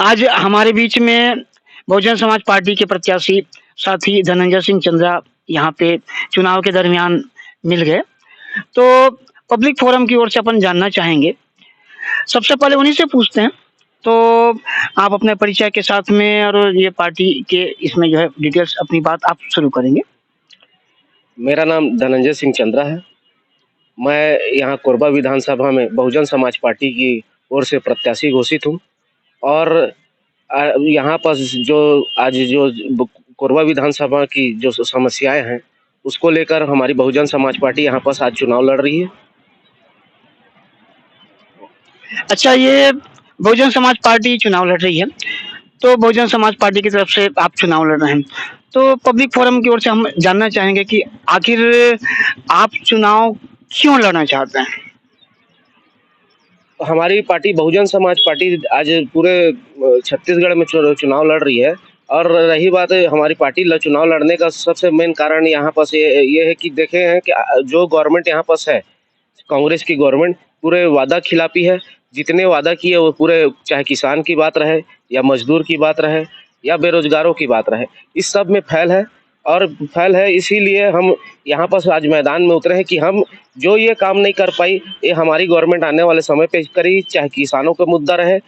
आज हमारे बीच में बहुजन समाज पार्टी के प्रत्याशी साथी धनंजय सिंह चंद्रा यहाँ पे चुनाव के दरमियान मिल गए। तो पब्लिक फोरम की ओर से अपन जानना चाहेंगे। सबसे पहले उन्हीं से पूछते हैं। तो आप अपने परिचय के साथ में और ये पार्टी के इसमें जो है डिटेल्स अपनी बात आप शुरू करेंगे। मेरा नाम धनंजय सिंह चंद्रा है। मैं यहाँ कोरबा विधानसभा में बहुजन समाज पार्टी की ओर से प्रत्याशी घोषित हूँ और यहाँ पर जो आज जो कोरबा विधानसभा की जो समस्याएं हैं उसको लेकर हमारी बहुजन समाज पार्टी यहाँ पर आज चुनाव लड़ रही है। अच्छा, ये बहुजन समाज पार्टी चुनाव लड़ रही है, तो बहुजन समाज पार्टी की तरफ से आप चुनाव लड़ रहे हैं। तो पब्लिक फोरम की ओर से हम जानना चाहेंगे कि आखिर आप चुनाव क्यों लड़ना चाहते हैं? हमारी पार्टी बहुजन समाज पार्टी आज पूरे छत्तीसगढ़ में चुनाव लड़ रही है। और रही बात हमारी पार्टी चुनाव लड़ने का सबसे मेन कारण यहाँ पर ये है कि देखे हैं कि जो गवर्नमेंट यहाँ पर है, कांग्रेस की गवर्नमेंट पूरे वादा खिलाफी है। जितने वादा किए वो पूरे, चाहे किसान की बात रहे या मजदूर की बात रहे या बेरोजगारों की बात रहे, इस सब में फैल है। इसीलिए हम यहाँ पर आज मैदान में उतरे हैं कि हम जो ये काम नहीं कर पाई, ये हमारी गवर्नमेंट आने वाले समय पे करी। चाहे किसानों का मुद्दा रहे,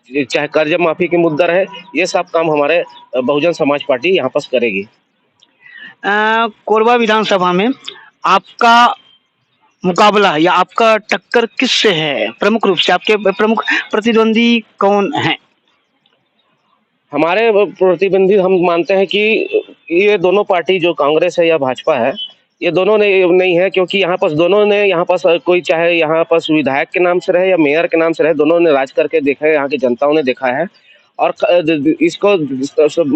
चाहे कर्ज माफी के मुद्दा रहे, ये सब काम हमारे बहुजन समाज पार्टी यहाँ पर करेगी। कोरबा विधानसभा में आपका मुकाबला या आपका टक्कर किससे है? प्रमुख रूप से आपके प्रमुख प्रतिद्वंदी कौन हैं? हमारे प्रतिद्वंदी हम मानते हैं कि ये दोनों पार्टी जो कांग्रेस है या भाजपा है, ये दोनों ने नहीं है, क्योंकि यहाँ पर दोनों ने यहाँ पर कोई चाहे यहाँ पर विधायक के नाम से रहे या मेयर के नाम से रहे, दोनों ने राज करके देखा है, यहाँ की जनताओं ने देखा है। और इसको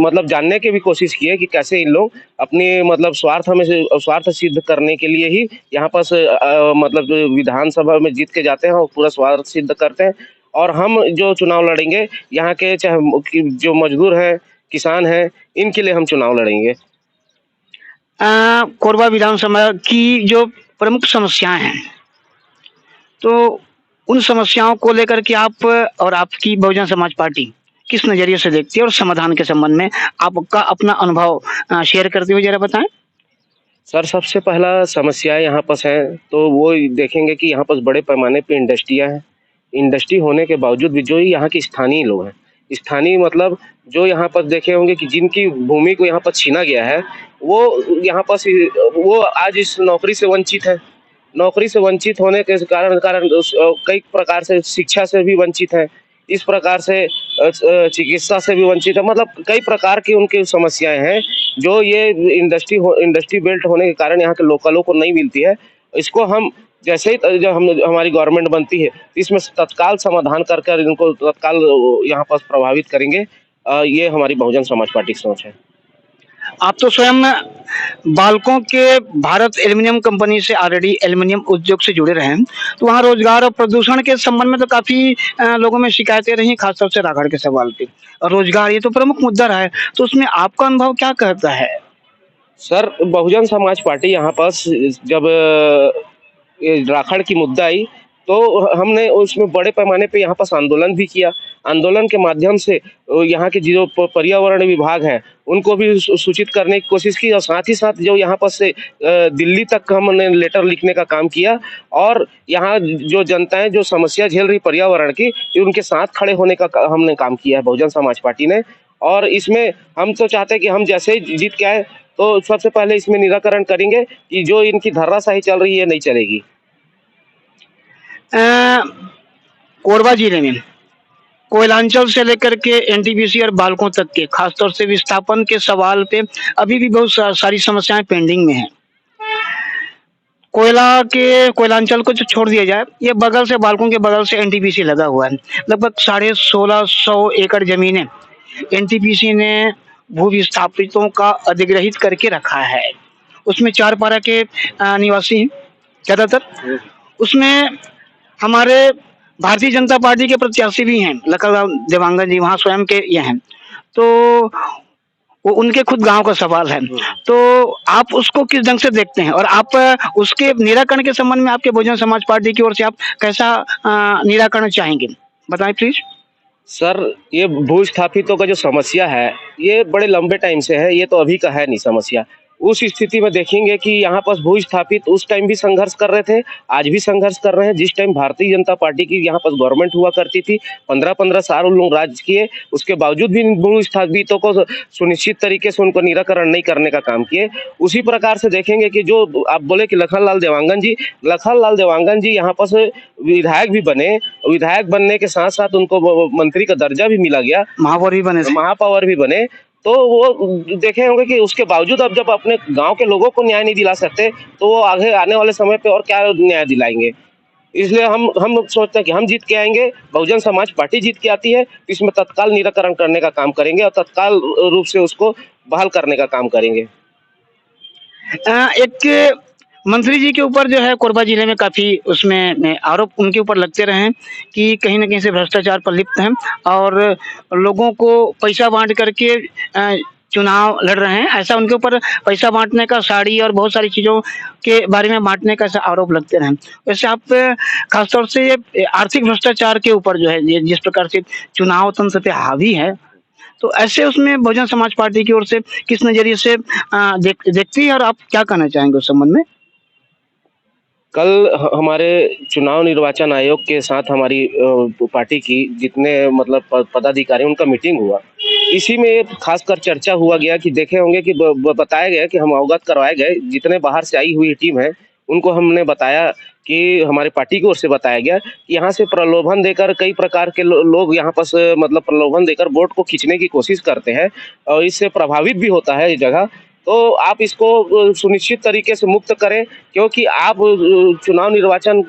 मतलब जानने की भी कोशिश की है कि कैसे इन लोग अपनी मतलब स्वार्थ सिद्ध करने के लिए ही यहाँ पर मतलब विधानसभा में जीत के जाते हैं और पूरा स्वार्थ सिद्ध करते हैं। और हम जो चुनाव लड़ेंगे यहाँ के, चाहे जो मजदूर हैं, किसान हैं, इनके लिए हम चुनाव लड़ेंगे। कोरबा विधानसभा की जो प्रमुख समस्याएं हैं, तो उन समस्याओं को लेकर के आप और आपकी बहुजन समाज पार्टी किस नजरिए से देखती है और समाधान के संबंध में आपका अपना अनुभव शेयर करते हुए जरा बताएं। सर, सबसे पहला समस्याएं यहाँ पर है तो वो देखेंगे कि यहाँ पर बड़े पैमाने पे इंडस्ट्रियाँ हैं। इंडस्ट्री होने के बावजूद भी जो यहाँ के स्थानीय लोग हैं, स्थानीय मतलब जो यहाँ पर देखे होंगे कि जिनकी भूमि को यहाँ पर छीना गया है, वो यहाँ पर वो आज इस नौकरी से वंचित है। नौकरी से वंचित होने के कारण कारण कई प्रकार से शिक्षा से भी वंचित है, इस प्रकार से चिकित्सा से भी वंचित है। मतलब कई प्रकार की उनकी समस्याएं हैं जो ये इंडस्ट्री बेल्ट होने के कारण यहाँ के लोकलों को नहीं मिलती है। इसको हम जैसे ही जब हमारी गवर्नमेंट बनती है, इसमें तत्काल समाधान कर इनको तत्काल यहाँ पर प्रभावित करेंगे। ये हमारी बहुजन समाज पार्टी की सोच है। आप तो स्वयं बाल्कों के भारत एल्युमिनियम कंपनी से ऑलरेडी एल्युमिनियम उद्योग से जुड़े रहे हैं, तो वहाँ रोजगार और प्रदूषण के संबंध में तो काफी लोगों में शिकायतें रही, खासतौर से राखड़ के सवाल पे। और रोजगार ये तो प्रमुख मुद्दा रहा है, तो उसमें आपका अनुभव क्या कहता है? सर, बहुजन समाज पार्टी यहाँ पास जब ये राखड़ की मुद्दा आई तो हमने उसमें बड़े पैमाने पे यहाँ पास आंदोलन भी किया। आंदोलन के माध्यम से यहाँ के जो पर्यावरण विभाग है उनको भी सूचित करने की कोशिश की, और साथ ही साथ जो यहाँ पर से दिल्ली तक हमने लेटर लिखने का काम किया। और यहाँ जो जनताएं जो समस्या झेल रही पर्यावरण की, उनके साथ खड़े होने का हमने काम किया है बहुजन समाज पार्टी ने। और इसमें हम तो चाहते हैं कि हम जैसे ही जीत के आए तो सबसे पहले इसमें निराकरण करेंगे कि जो इनकी धर्राशाही चल रही है नहीं चलेगी। कोरबा जिले में कोयलांचल से लेकर के एनटीपीसी और बाल्कों तक के खासतौर से विस्थापन के सवाल पे अभी भी बहुत सारी समस्याएं पेंडिंग में हैं। कोयलांचल को जो छोड़ दिया जाए, ये बगल से बाल्कों के बगल से एनटीपीसी लगा हुआ है। लगभग 1650 एकड़ जमीनें एनटीपीसी ने भू विस्थापितों का अधिग्रहित करके रखा है। उसमें चारपारा के निवासी हैं ज्यादातर। उसमें हमारे भारतीय जनता पार्टी के प्रत्याशी भी हैं, लखनऊ देवांगन जी, वहाँ स्वयं के ये हैं, तो वो उनके खुद गांव का सवाल है। तो आप उसको किस ढंग से देखते हैं और आप उसके निराकरण के संबंध में आपके बहुजन समाज पार्टी की ओर से आप कैसा निराकरण चाहेंगे, बताएं प्लीज। सर, ये भू-स्थापितों का जो समस्या है, ये बड़े लंबे टाइम से है, ये तो अभी का है नहीं समस्या। उस स्थिति में देखेंगे कि यहाँ पास भू-स्थापित उस टाइम भी संघर्ष कर रहे थे, आज भी संघर्ष कर रहे हैं। जिस टाइम भारतीय जनता पार्टी की यहाँ पास गवर्नमेंट हुआ करती थी, 15-15 साल उन लोग राज किए, उसके बावजूद भी भू-स्थापितों को सुनिश्चित तरीके से उनको निराकरण नहीं करने का काम किए। उसी प्रकार से देखेंगे कि जो आप बोले कि लखन लाल देवांगन जी यहाँ पास विधायक भी बने, विधायक बनने के साथ-साथ उनको वो मंत्री का दर्जा भी मिला गया, महापौर भी बने थे। महापौर भी बने। तो वो देखे होंगे कि उसके बावजूद अब जब अपने गाँव के लोगों को न्याय नहीं दिला सकते, तो वो आगे आने वाले समय पे और क्या न्याय दिलाएँगे? इसलिए हम लोग सोचते हैं कि हम जीत के आएँगे, बहुजन समाज पार्टी जीत के आती है, तो इसमें तत्काल निराकरण करने का काम करेंगे और तत्काल रूप से उसको बहाल करने का काम करेंगे। एक मंत्री जी के ऊपर जो है कोरबा जिले में काफ़ी उसमें आरोप उनके ऊपर लगते रहे हैं कि कहीं न कहीं से भ्रष्टाचार पर लिप्त हैं और लोगों को पैसा बाँट करके चुनाव लड़ रहे हैं। ऐसा उनके ऊपर पैसा बाँटने का, साड़ी और बहुत सारी चीज़ों के बारे में बाँटने का ऐसा आरोप लगते रहे। वैसे आप ख़ास तौर से ये आर्थिक भ्रष्टाचार के ऊपर जो है, ये जिस प्रकार से चुनाव तंत्र पे हावी है, तो ऐसे उसमें बहुजन समाज पार्टी की ओर से किस नज़रिए से देखती है और आप क्या कहना चाहेंगे उस संबंध में? कल हमारे चुनाव निर्वाचन आयोग के साथ हमारी पार्टी की जितने मतलब पदाधिकारी उनका मीटिंग हुआ। इसी में खासकर चर्चा हुआ गया कि देखे होंगे कि बताया गया कि हम अवगत करवाए गए जितने बाहर से आई हुई टीम है, उनको हमने बताया कि हमारी पार्टी की ओर से बताया गया कि यहाँ से प्रलोभन देकर कई प्रकार के लोग यहाँ पास मतलब प्रलोभन देकर वोट को खींचने की कोशिश करते हैं और इससे प्रभावित भी होता है ये जगह। तो आप इसको सुनिश्चित तरीके से मुक्त करें, क्योंकि आप चुनाव निर्वाचन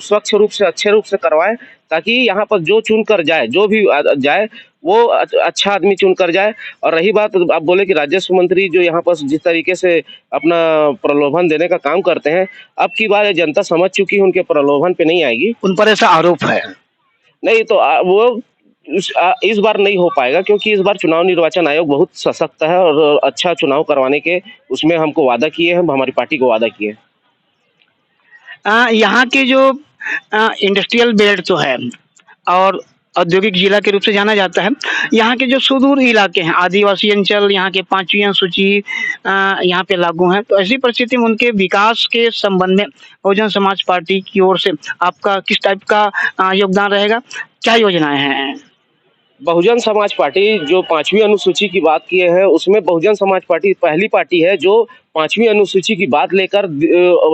स्वच्छ रूप से, अच्छे रूप से करवाएँ, ताकि यहाँ पर जो चुन कर जाए, जो भी जाए, वो अच्छा आदमी चुन कर जाए। और रही बात आप बोले कि राजस्व मंत्री जो यहाँ पर जिस तरीके से अपना प्रलोभन देने का काम करते हैं, अब की बार ये जनता समझ चुकी है, उनके प्रलोभन पे नहीं आएगी। उन पर ऐसा आरोप है। नहीं तो वो इस बार नहीं हो पाएगा, क्योंकि इस बार चुनाव निर्वाचन आयोग बहुत सशक्त है और अच्छा चुनाव करवाने के उसमें हमको वादा किए हैं, हमारी पार्टी को वादा किए हैं। यहाँ के जो इंडस्ट्रियल बेल्ट तो है और औद्योगिक जिला के रूप से जाना जाता है। यहाँ के जो सुदूर इलाके हैं, आदिवासी अंचल, यहाँ के 5वीं अनुसूची यहाँ पे लागू हैं। तो ऐसी परिस्थिति में उनके विकास के संबंध में बहुजन समाज पार्टी की ओर से आपका किस टाइप का योगदान रहेगा? क्या योजनाएँ हैं? बहुजन समाज पार्टी जो 5वीं अनुसूची की बात किए हैं, उसमें बहुजन समाज पार्टी पहली पार्टी है जो 5वीं अनुसूची की बात लेकर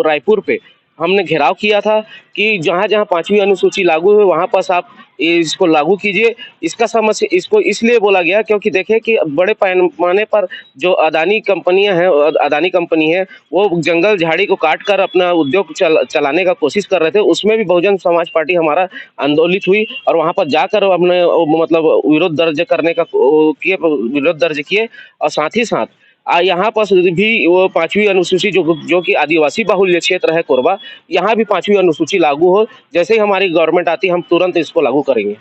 रायपुर पे हमने घेराव किया था कि जहाँ-जहाँ 5वीं अनुसूची लागू है, वहाँ पास आप इसको लागू कीजिए। इसका समस्या इसको इसलिए बोला गया क्योंकि देखें कि बड़े पैमाने पर जो अदानी कंपनियाँ हैं, अदानी कंपनी है, वो जंगल झाड़ी को काट कर अपना उद्योग चलाने का कोशिश कर रहे थे। उसमें भी बहुजन समाज पार्टी हमारा आंदोलित हुई और वहाँ पर जाकर हमने मतलब विरोध दर्ज किए और साथ ही साथ यहाँ पास भी वो 5वीं अनुसूची जो कि आदिवासी बाहुल्य क्षेत्र है कोरबा, यहाँ भी 5वीं अनुसूची लागू हो। जैसे ही हमारी गवर्नमेंट आती है, हम तुरंत इसको लागू करेंगे।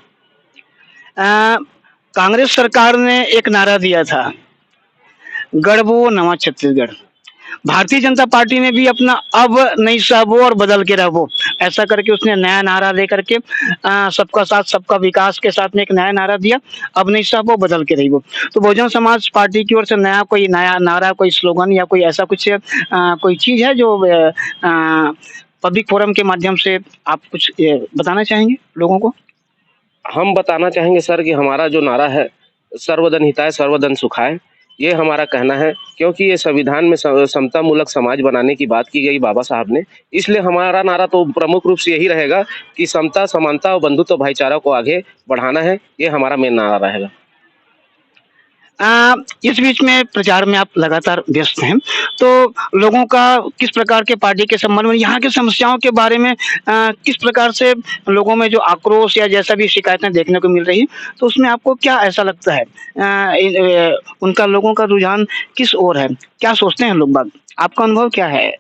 कांग्रेस सरकार ने एक नारा दिया था, गढ़बो नवा छत्तीसगढ़। भारतीय जनता पार्टी ने भी अपना अब नहीं सहबो और बदल के रहबो, ऐसा करके उसने नया नारा लेकर के सबका साथ सबका विकास के साथ में एक नया नारा दिया, अब नहीं सहबो बदल के रहिबो। तो बहुजन समाज पार्टी की ओर से नया नारा, कोई स्लोगन या कोई ऐसा कुछ कोई चीज़ है जो पब्लिक फोरम के माध्यम से आप कुछ बताना चाहेंगे लोगों को? हम बताना चाहेंगे सर कि हमारा जो नारा है, सर्वजन हिताय सर्वजन सुखाय, ये हमारा कहना है, क्योंकि ये संविधान में समतामूलक समाज बनाने की बात की गई बाबा साहब ने। इसलिए हमारा नारा तो प्रमुख रूप से यही रहेगा कि समता, समानता और बंधुत्व भाईचारा को आगे बढ़ाना है, ये हमारा मेन नारा रहेगा। इस बीच में प्रचार में आप लगातार व्यस्त हैं, तो लोगों का किस प्रकार के पार्टी के संबंध में, यहाँ की समस्याओं के बारे में किस प्रकार से लोगों में जो आक्रोश या जैसा भी शिकायतें देखने को मिल रही हैं, तो उसमें आपको क्या ऐसा लगता है उनका लोगों का रुझान किस ओर है? क्या सोचते हैं लोग बाग? आपका अनुभव क्या है?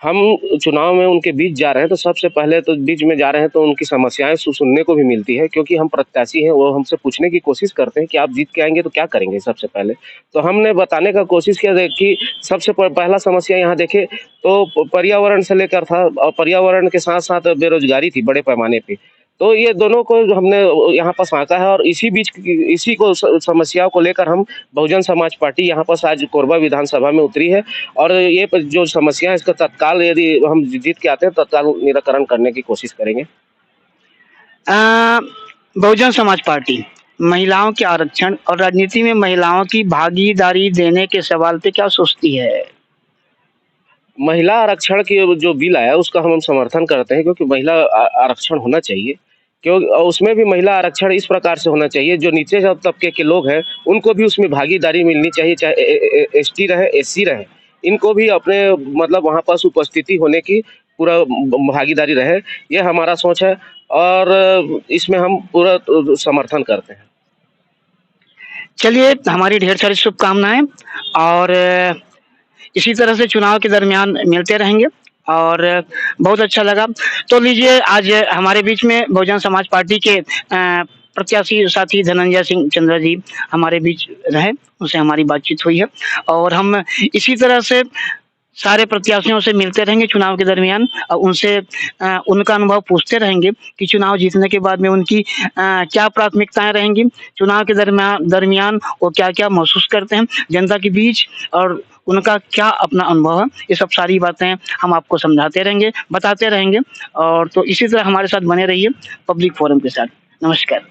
हम चुनाव में उनके बीच जा रहे हैं, तो सबसे पहले तो बीच में जा रहे हैं तो उनकी समस्याएँ सुनने को भी मिलती है, क्योंकि हम प्रत्याशी हैं, वो हमसे पूछने की कोशिश करते हैं कि आप जीत के आएँगे तो क्या करेंगे सबसे पहले? तो हमने बताने का कोशिश किया कि सबसे पहला समस्या यहाँ देखें तो पर्यावरण से लेकर था और पर्यावरण के साथ-साथ बेरोज़गारी थी बड़े पैमाने पे। तो ये दोनों को हमने यहाँ पास आंका है और इसी को समस्याओं को लेकर हम बहुजन समाज पार्टी यहाँ पास आज कोरबा विधानसभा में उतरी है और ये जो समस्या है इसका तत्काल यदि हम जीत के आते हैं तत्काल निराकरण करने की कोशिश करेंगे। बहुजन समाज पार्टी महिलाओं के आरक्षण और राजनीति में महिलाओं की भागीदारी देने के सवाल पे क्या सोचती है? महिला आरक्षण की जो बिल आया उसका हम समर्थन करते हैं क्योंकि महिला आरक्षण होना चाहिए। क्यों उसमें भी महिला आरक्षण इस प्रकार से होना चाहिए जो नीचे तबके के लोग हैं उनको भी उसमें भागीदारी मिलनी चाहिए, चाहे एसटी रहे एससी रहे, इनको भी अपने मतलब वहाँ पास उपस्थिति होने की पूरा भागीदारी रहे, ये हमारा सोच है और इसमें हम पूरा समर्थन करते हैं। चलिए, हमारी ढेर सारी शुभकामनाएं और इसी तरह से चुनाव के दरमियान मिलते रहेंगे और बहुत अच्छा लगा। तो लीजिए, आज हमारे बीच में बहुजन समाज पार्टी के प्रत्याशी साथी धनंजय सिंह चंद्रा जी हमारे बीच रहे, उनसे हमारी बातचीत हुई है और हम इसी तरह से सारे प्रत्याशियों से मिलते रहेंगे चुनाव के दरमियान और उनसे उनका अनुभव पूछते रहेंगे कि चुनाव जीतने के बाद में उनकी क्या प्राथमिकताएं रहेंगी, चुनाव के दरमियान वो क्या-क्या महसूस करते हैं जनता के बीच और उनका क्या अपना अनुभव है। ये सब सारी बातें हम आपको समझाते रहेंगे, बताते रहेंगे और तो इसी तरह हमारे साथ बने रहिए पब्लिक फोरम के साथ। नमस्कार।